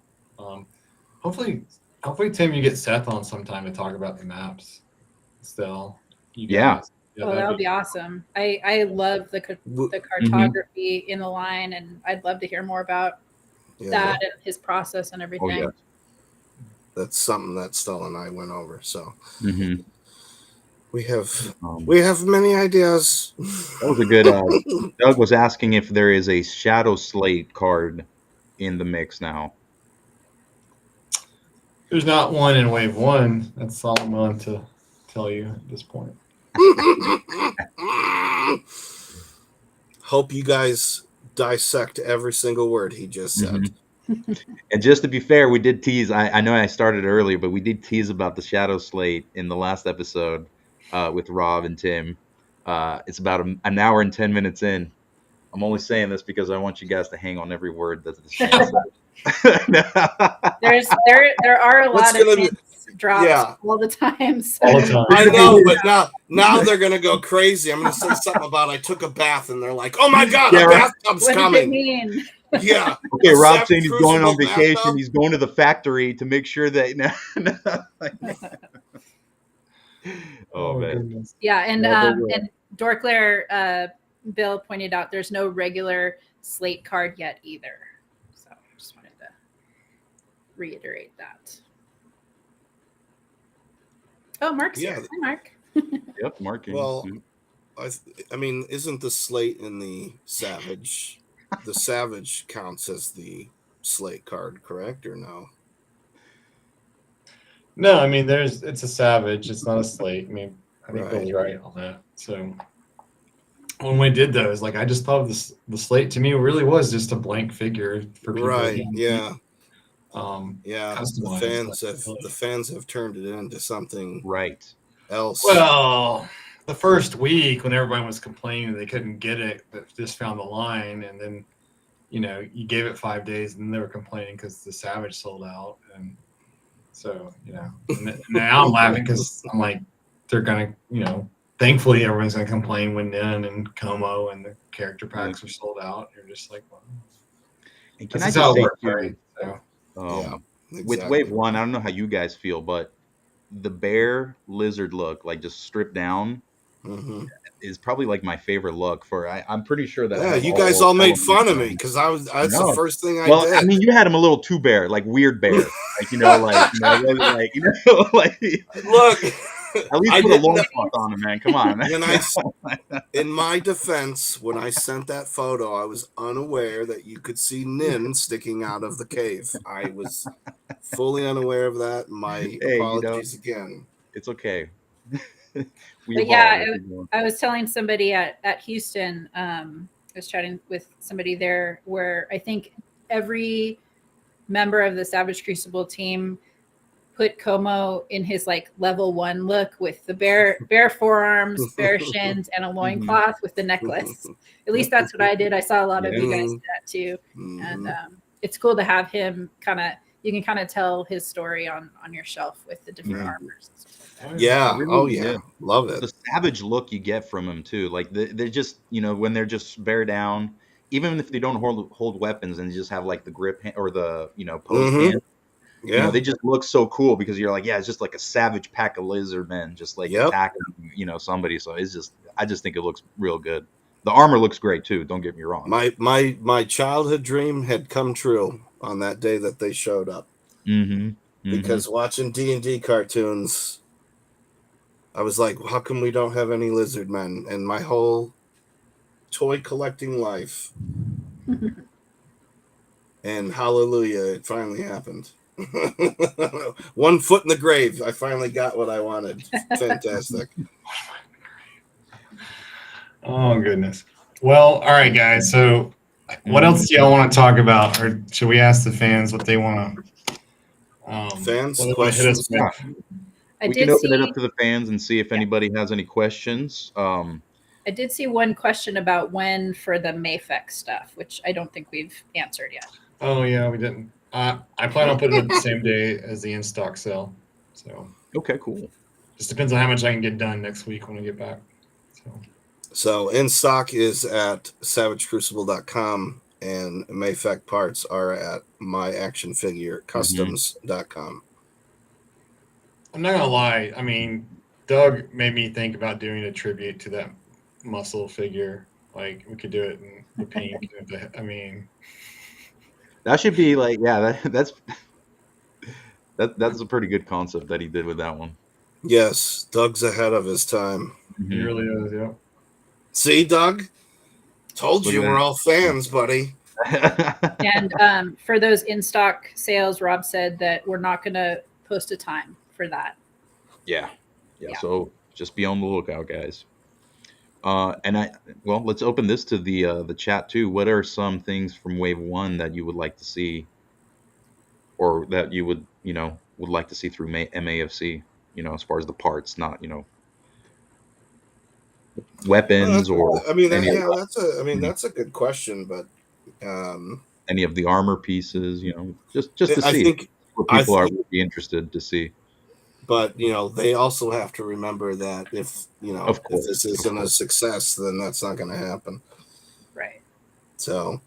Hopefully, Tim, you get Seth on sometime to talk about the maps. Still, yeah. That would be awesome. I love the cartography in the line, and I'd love to hear more about that and his process and everything. Oh, yeah. That's something that Stella and I went over. So we have many ideas. That was a good. Doug was asking if there is a Shadow Slate card in the mix now. There's not one in Wave 1. That's all I'm willing to tell you at this point. Hope you guys dissect every single word he just said. And just to be fair, we did tease. I know I started earlier, but we did tease about the Shadow Slate in the last episode with Rob and Tim. It's about an hour and 10 minutes in. I'm only saying this because I want you guys to hang on every word that the Shadow said. There are a lot of hints dropped all the time. So. All the time. I know, but now they're gonna go crazy. I'm gonna say something about I took a bath, and they're like, "Oh my God, a bathtub's coming!" What does it mean? Yeah. Okay, Rob's saying he's going on vacation. Bathtub? He's going to the factory to make sure that. Oh man. Goodness. Yeah, and Dorclair, Bill pointed out there's no regular Slate card yet either. So just wanted to reiterate that. Oh, Mark's here. Hi, Mark. Yep, Mark. Well, I mean, isn't the Slate in the Savage? The Savage counts as the Slate card, correct or no? No, I mean, it's a Savage. It's not a Slate. I mean, I think Bill's right on that. So when we did those, I just thought the Slate to me really was just a blank figure for people. Right. Yeah. The fans have turned it into something else. Well, the first week when everybody was complaining they couldn't get it, but just found the line, and then you gave it 5 days, and they were complaining because the Savage sold out, and so now I'm laughing because I'm like, they're gonna thankfully everyone's gonna complain when Nin and Como and the character packs are sold out. You're just like, well, and this is how it works, right? So. Exactly. With Wave 1, I don't know how you guys feel, but the bear lizard look, just stripped down, is probably like my favorite look for. I'm pretty sure that. Yeah, has you guys all made fun of me elements. because that's No. the first thing I Well, did. I mean, you had him a little too bare, like weird bear, like like Look, at least I put a didn't know. loincloth on him, man. Come on. In my defense, when I sent that photo, I was unaware that you could see Nin sticking out of the cave. I was fully unaware of that. My Hey, apologies again. It's okay. We But yeah, evolve. I was telling somebody at Houston, I was chatting with somebody there where I think every member of the Savage Crucible team put Como in his like level 1 look with the bare forearms, bare shins, and a loincloth with the necklace. At least that's what I did. I saw a lot of you guys do that too. And it's cool to have him you can kind of tell his story on your shelf with the different armors. Yeah. Really, yeah. Love it. The savage look you get from him too. Like they're just, when they're just bear down, even if they don't hold weapons and just have like the grip hand, or the, pose hand, they just look so cool because you're like, yeah, it's just like a savage pack of lizard men just like attacking, somebody. So I just think it looks real good. The armor looks great too. Don't get me wrong. My childhood dream had come true on that day that they showed up. Because watching D&D cartoons, I was like, how come we don't have any lizard men? And my whole toy collecting life, and hallelujah, it finally happened. 1 foot in the grave, I finally got what I wanted. Fantastic. Oh goodness. Well, all right, guys. So, what else do y'all want to talk about, or should we ask the fans what they want to? Fans, what they want to hit us questions. with? We can open it up to the fans and see if anybody has any questions. I did see one question about when for the MAFC stuff, which I don't think we've answered yet. Oh yeah, we didn't. I plan on putting it the same day as the in-stock sale. So okay, cool. Just depends on how much I can get done next week when I get back. So in stock is at savagecrucible.com, and MAFC parts are at myactionfigurecustoms.com. I'm not gonna lie. I mean, Doug made me think about doing a tribute to that muscle figure. Like we could do it in the pink. I mean, that should be like, yeah, that's a pretty good concept that he did with that one. Yes, Doug's ahead of his time. He really is. Yeah. See, Doug? Told you we're all fans, buddy. And for those in-stock sales, Rob said that we're not going to post a time for that. Yeah. So just be on the lookout, guys. Let's open this to the chat too. What are some things from Wave 1 that you would like to see, or that you would like to see through MAFC? As far as the parts, not weapons that's a good question, but any of the armor pieces, just to see. I think what people would be interested to see. But they also have to remember that if this isn't a success, then that's not going to happen. Right. So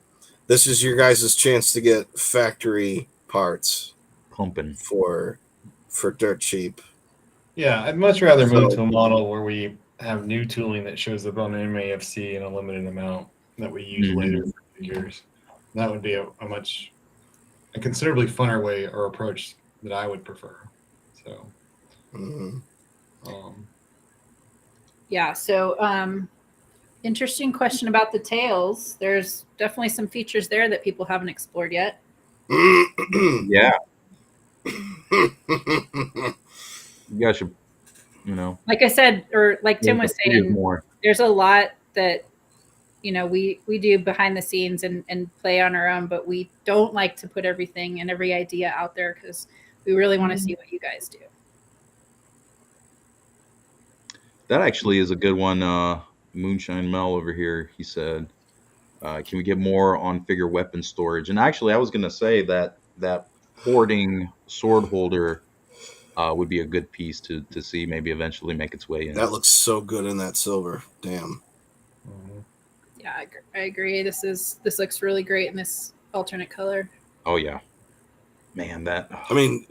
this is your guys' chance to get factory parts pumping for dirt cheap. Yeah, I'd much rather move to a model where we have new tooling that shows up on MAFC in a limited amount that we use later for figures. That would be a considerably funner way or approach that I would prefer. So, yeah. So, interesting question about the tails. There's definitely some features there that people haven't explored yet. Yeah. You guys should, like I said, or like Tim was saying, there's a lot that we do behind the scenes and play on our own, but we don't like to put everything and every idea out there because we really want to see what you guys do. That actually is a good one. Moonshine Mel over here, he said, can we get more on figure weapon storage? And actually, I was going to say that hoarding sword holder would be a good piece to see maybe eventually make its way in. That looks so good in that silver. Damn. Yeah, I agree. This looks really great in this alternate color. Oh yeah, man. I mean,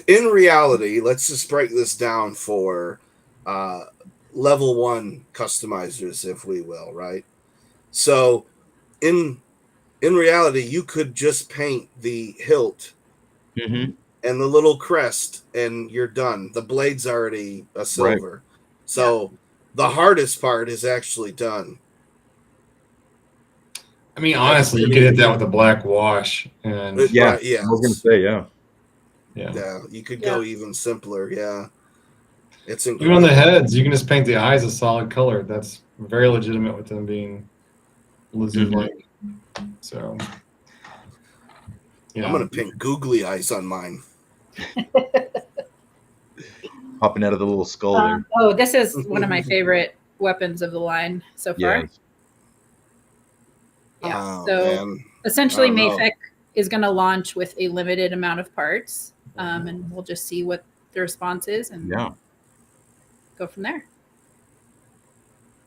in reality, let's just break this down for level 1 customizers, if we will, right? So in reality, you could just paint the hilt Mm-hmm. and the little crest, and you're done. The blade's already a silver. So the hardest part is actually done. I mean, honestly, you could hit that with a black wash, and Yeah, Right, yeah. I was gonna say, yeah. Yeah, you could go even simpler. Yeah, it's even incredible. on the heads, you can just paint the eyes a solid color. That's very legitimate with them being lizard-like. So, I'm gonna paint googly eyes on mine. Popping out of the little skull there. Oh, this is one of my favorite weapons of the line so far. Yes. Yeah. Oh, So man. essentially, I don't know. MAFC is going to launch with a limited amount of parts, and we'll just see what the response is and go from there.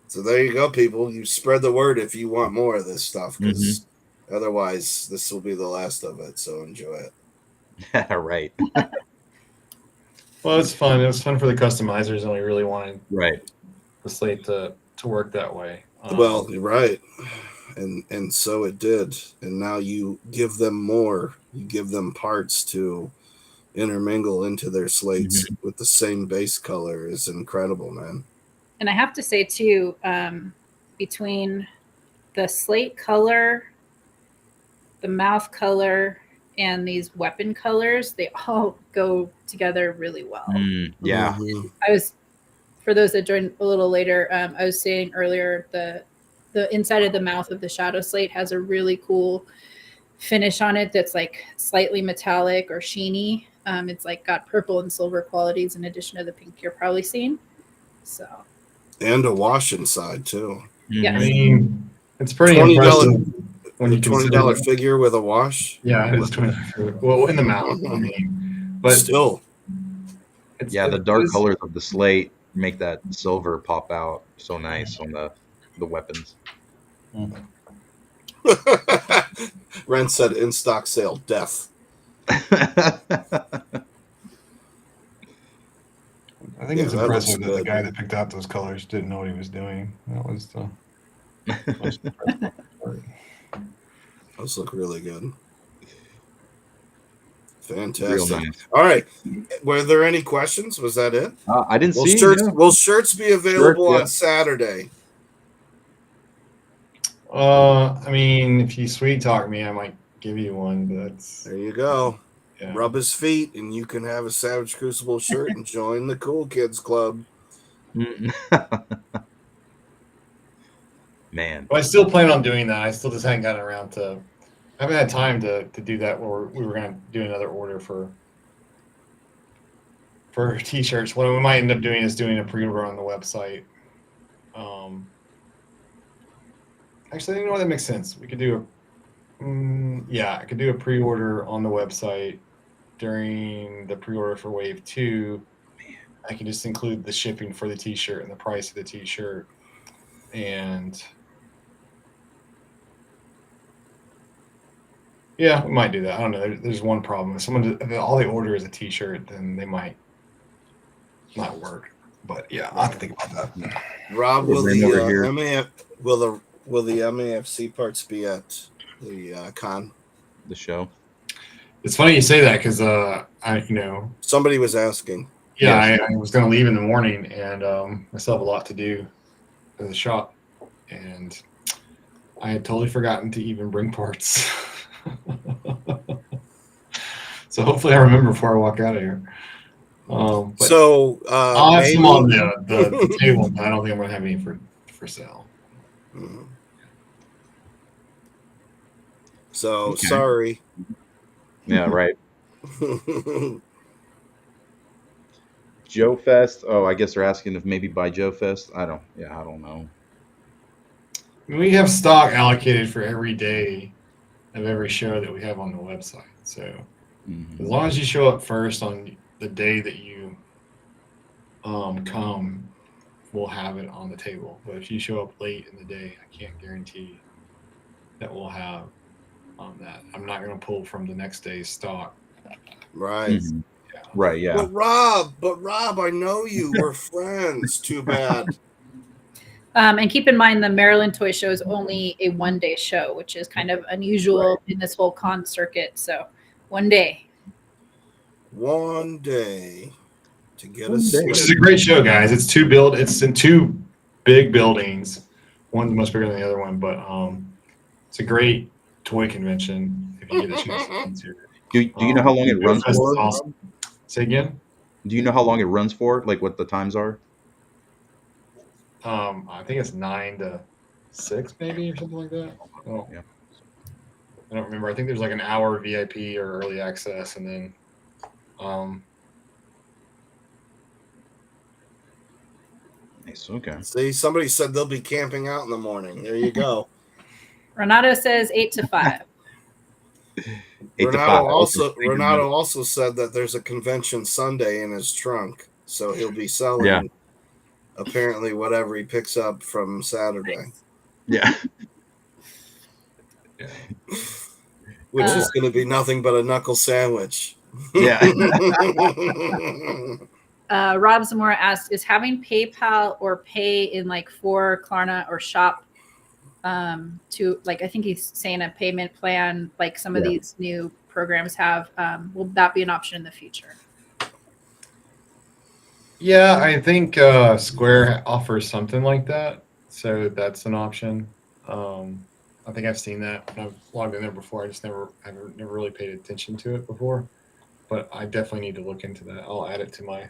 So there you go, people. You spread the word if you want more of this stuff, because otherwise this will be the last of it. So enjoy it. Right. Well, it's fun. It was fun for the customizers, and we really wanted the slate to work that way. Well, you're right. And so it did. And now you give them more. You give them parts to intermingle into their slates with the same base color is incredible, man. And I have to say too, between the slate color, the mouth color, and these weapon colors, they all go together really well. Yeah. I was, for those that joined a little later, I was saying earlier, the inside of the mouth of the Shadow Slate has a really cool finish on it that's like slightly metallic or sheeny. It's like got purple and silver qualities in addition to the pink you're probably seeing. So. And a wash inside too. Yeah. I mean, it's pretty $20 impressive when you $20 figure with a wash. Yeah, it is $20. Well, in the mouth, I mean, but still, the dark colors of the slate make that silver pop out so nice on the weapons. Ren said in stock sale, death. I think it's impressive that the guy that picked out those colors didn't know what he was doing. That was the most impressive part. Those look really good. Fantastic. Real nice. All right. Were there any questions? Was that it? I didn't see. Will shirts be available on Saturday? I mean, if you sweet talk me, I might give you one. But there you go. Yeah. Rub his feet, and you can have a Savage Crucible shirt and join the Cool Kids Club. Man, but I still plan on doing that. I still just haven't gotten around to. I haven't had time to do that. Where we were going to do another order for t-shirts. What we might end up doing is doing a pre-order on the website. Actually, you know what? That makes sense. We could do I could do a pre-order on the website during the pre-order for Wave 2. I can just include the shipping for the t-shirt and the price of the t-shirt. And yeah, we might do that. I don't know. There's one problem. If all they order is a t-shirt, then they might not work. But yeah, I'll have to think about that. Rob, will the MAFC parts be at the con? The show. It's funny you say that because somebody was asking. Yeah, I was going to leave in the morning, and I still have a lot to do at the shop, and I had totally forgotten to even bring parts. So hopefully I remember before I walk out of here. I'll have some on the table, but I don't think I'm going to have any for sale. So sorry. Yeah, right. Joe Fest. Oh, I guess they're asking if maybe by Joe Fest. I don't know. We have stock allocated for every day of every show that we have on the website. So as long as you show up first on the day that you come, we'll have it on the table. But if you show up late in the day, I can't guarantee that we'll have that. I'm not going to pull from the next day's stock. Right. Yeah. Right. Yeah. But Rob, I know you. We're friends. Too bad. And keep in mind, the Maryland Toy Show is only a one-day show, which is kind of unusual in this whole con circuit. So, one day. One day to get One a day. Which is a great show, guys. It's in two big buildings. One's much bigger than the other one, but it's a great toy convention if you get a chance to come to it. Do you know how long it runs Fest is for? awesome. Say again? Do you know how long it runs for? Like what the times are? I think it's 9 to 6 maybe or something like that. Oh, Yeah. I don't remember. I think there's like an hour VIP or early access, and then Nice. Okay. See, somebody said they'll be camping out in the morning. There you go. Renato says 8 to 5. 8 to 5. Renato also said that there's a convention Sunday in his trunk, so he'll be selling apparently whatever he picks up from Saturday. Yeah. Which is going to be nothing but a knuckle sandwich. Yeah. Rob Zamora asked, is having PayPal or pay in like for Klarna or shop to like, I think he's saying a payment plan like some of these new programs have, will that be an option in the future? Yeah, I think Square offers something like that, so that's an option. I think I've seen that when I've logged in there before. I've never really paid attention to it before, but I definitely need to look into that. I'll add it to my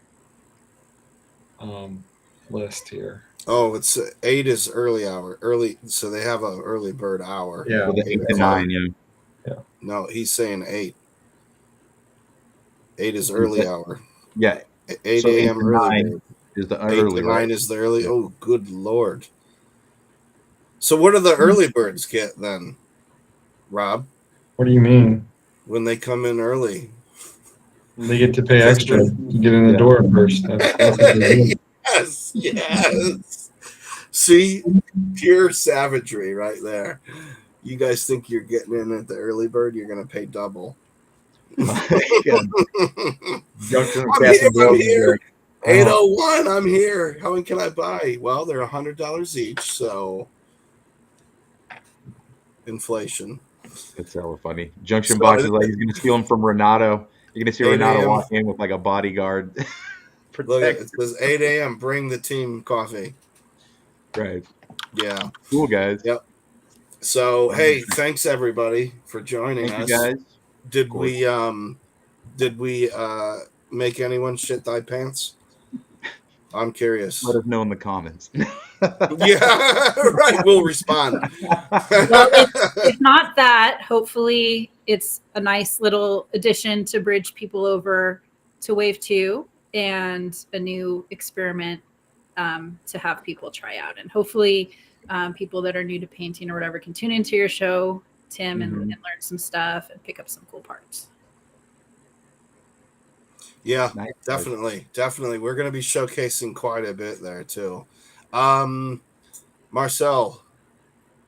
list here. Oh, it's 8 is early, so they have an early bird hour. Yeah, With 8 to 9. Yeah. No, he's saying 8. 8 is early hour. Yeah. 8 So 8 a.m. to early 9 bird. is the 8 early. to 9 right? is the early. Oh, good Lord. So what do the early birds get then, Rob, What do you mean? when they come in early? They get to pay extra to get in the door first. That's what they do. Yes. See, pure savagery right there. You guys think you're getting in at the early bird, you're going to pay double. Yeah. I'm here. 801, I'm here. How many can I buy? Well, they're $100 each, so inflation. That's hella funny. Junction Box is like he's going to steal them from Renato. You're going to see 8 Renato a.m. walk in with like a bodyguard. Look, it says 8 a.m. Bring the team coffee. Right. Yeah. Cool, guys. Yep. So, hey, thanks everybody for joining us. You guys. Did we make anyone shit thy pants? I'm curious. Let us know in the comments. Yeah, right. We'll respond. Well, if not that, hopefully it's a nice little addition to bridge people over to Wave 2 and a new experiment to have people try out. And hopefully people that are new to painting or whatever can tune into your show, Tim, and learn some stuff and pick up some cool parts. Yeah, definitely. We're going to be showcasing quite a bit there too. Marcel,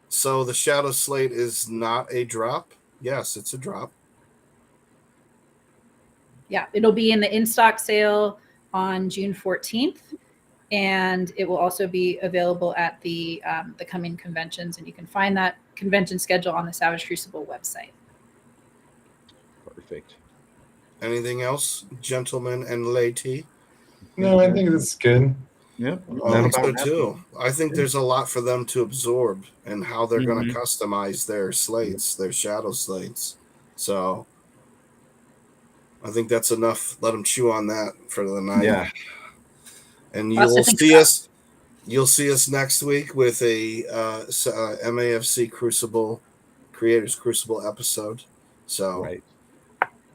so the Shadow Slate is not a drop? Yes, it's a drop. Yeah, it'll be in the in-stock sale on June 14th, and it will also be available at the coming conventions, and you can find that convention schedule on the Savage Crucible website. Perfect. Anything else, gentlemen and lady? No, I think that's good. Yep. I think so too. I think there's a lot for them to absorb and how they're going to customize their slates, their shadow slates. So I think that's enough. Let them chew on that for the night. Yeah. And you'll see us next week with a MAFC Crucible Creators Crucible episode. So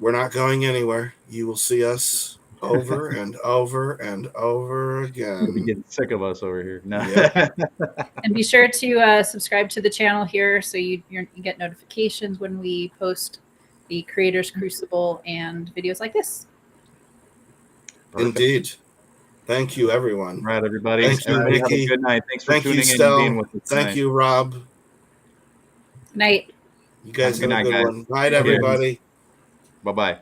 we're not going anywhere. You will see us over and over and over again. You'll be getting sick of us over here. No. Yeah. And be sure to subscribe to the channel here so you get notifications when we post the Creators Crucible and videos like this. Perfect. Indeed. Thank you, everyone. All right, everybody. Thank you, Everybody Nikki. have a good night. Thanks for tuning in Stell. and being with us tonight. Thank you, Rob. Good night. You guys have a good one. Night, everybody. Bye-bye.